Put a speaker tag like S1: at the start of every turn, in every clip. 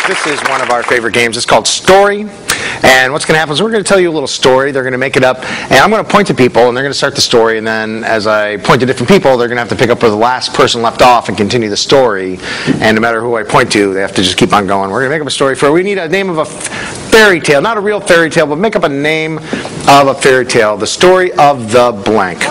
S1: This is one of our favorite games. It's called Story. And what's going to happen is we're going to tell you a little story. They're going to make it up. And I'm going to point to people, and they're going to start the story. And then as I point to different people, they're going to have to pick up where the last person left off and continue the story. And no matter who I point to, they have to just keep on going. We're going to make up a story for it. We need a name of a fairy tale. Not a real fairy tale, but make up a name of a fairy tale. The story of the blank.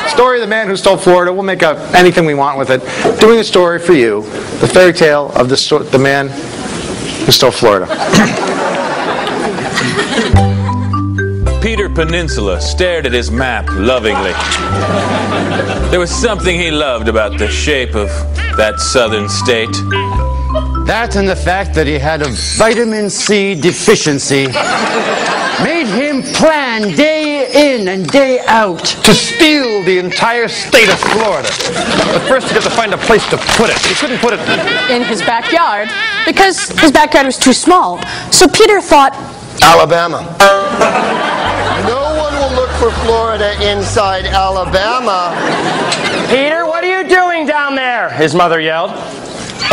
S1: Story of the man who stole Florida. We'll make up anything we want with it. Doing a story for you. The fairy tale of the man who stole Florida.
S2: Peter Peninsula stared at his map lovingly. There was something he loved about the shape of that southern state.
S3: That and the fact that he had a vitamin C deficiency made him plan day in and day out
S4: to steal the entire state of Florida. But first he had to find a place to put it. He couldn't put it
S5: in his backyard because his backyard was too small. So Peter thought,
S6: Alabama. No one will look for Florida inside Alabama.
S7: Peter, what are you doing down there? His mother yelled.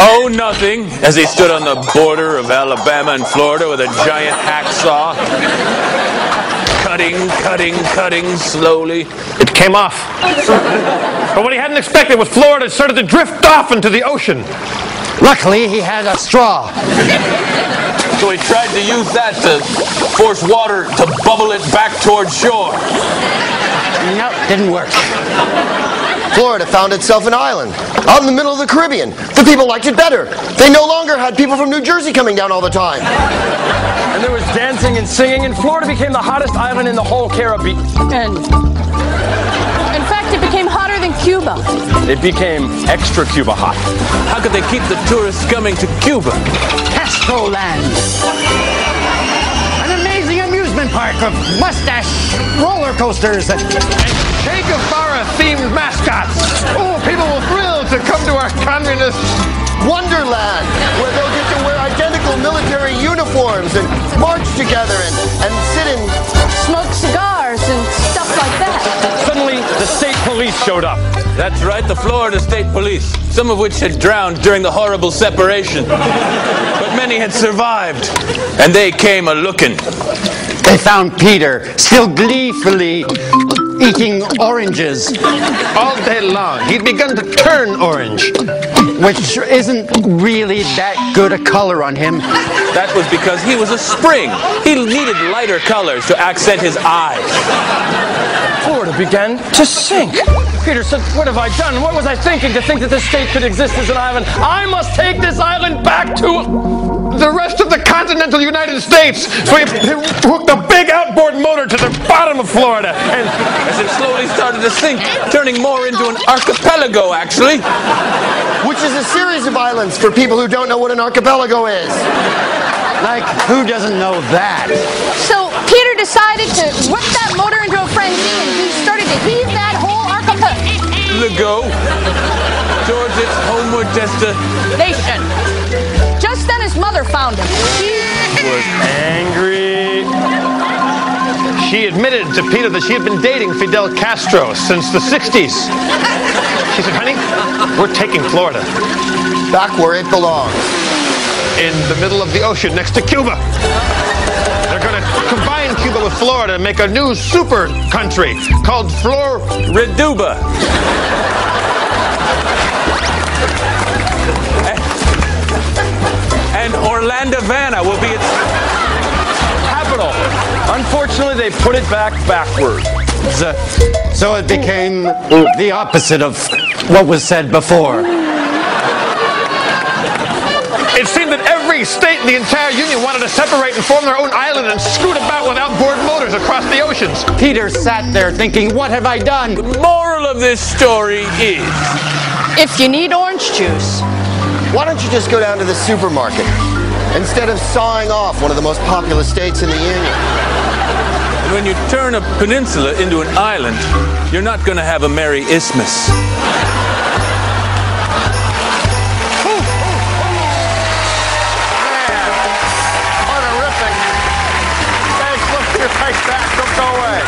S2: Oh, nothing, as he stood on the border of Alabama and Florida with a giant hacksaw. Cutting slowly.
S4: It came off. But what he hadn't expected was Florida started to drift off into the ocean.
S3: Luckily, he had a straw.
S2: So he tried to use that to force water to bubble it back towards shore.
S3: Nope, didn't work.
S6: Florida found itself an island out in the middle of the Caribbean. The people liked it better. They no longer had people from New Jersey coming down all the time.
S7: And there was dancing and singing, and Florida became the hottest island in the whole Caribbean.
S5: And in fact, it became hotter than Cuba.
S7: It became extra Cuba hot.
S2: How could they keep the tourists coming to Cuba?
S3: Castroland. An amazing amusement park of mustache roller coasters and
S4: Che Guevara-themed mascots. Oh, people will thrill to come to our communist
S6: Wonderland, where they'll get to wear identical military uniforms and march together and sit in...
S5: Smoke cigars and stuff like that.
S7: Suddenly, the state police showed up.
S2: That's right, the Florida State Police, some of which had drowned during the horrible separation. But many had survived, and they came a-looking.
S3: they found Peter still gleefully eating oranges.
S4: All day long. He'd begun to turn orange.
S3: Which isn't really that good a color on him.
S2: That was because he was a spring. He needed lighter colors to accent his eyes.
S7: Florida began to sink. Peter said, what have I done? What was I thinking to think that this state could exist as an island? I must take this island back to
S4: the rest of the continental United States. So he hooked a big outboard motor to the bottom of Florida.
S2: And as it slowly started to sink, turning more into an archipelago, actually.
S6: Which is a series of islands for people who don't know what an archipelago is.
S3: Like, who doesn't know that?
S5: So Peter decided to whip that motor into a frenzy, and he started to heave that whole
S2: archipelago towards its homeward destination.
S5: Just then his mother found him. She
S4: was angry. She admitted to Peter that she had been dating Fidel Castro since the 60s. She said, honey, we're taking Florida.
S6: Back where it belongs.
S4: In the middle of the ocean next to Cuba. They're going to combine Cuba with Florida and make a new super country called
S2: Reduba. And Orlando-Vanna will be its
S7: capital. Unfortunately, they put it backward.
S3: So it became the opposite of what was said before.
S4: It seemed that every state in the entire Union wanted to separate and form their own island and scoot about with outboard motors across the oceans.
S3: Peter sat there thinking, what have I done?
S2: The moral of this story is,
S5: if you need orange juice,
S6: why don't you just go down to the supermarket instead of sawing off one of the most populous states in the Union?
S2: And when you turn a peninsula into an island, you're not going to have a merry isthmus.
S6: Thanks, look, you're right back. Don't go away.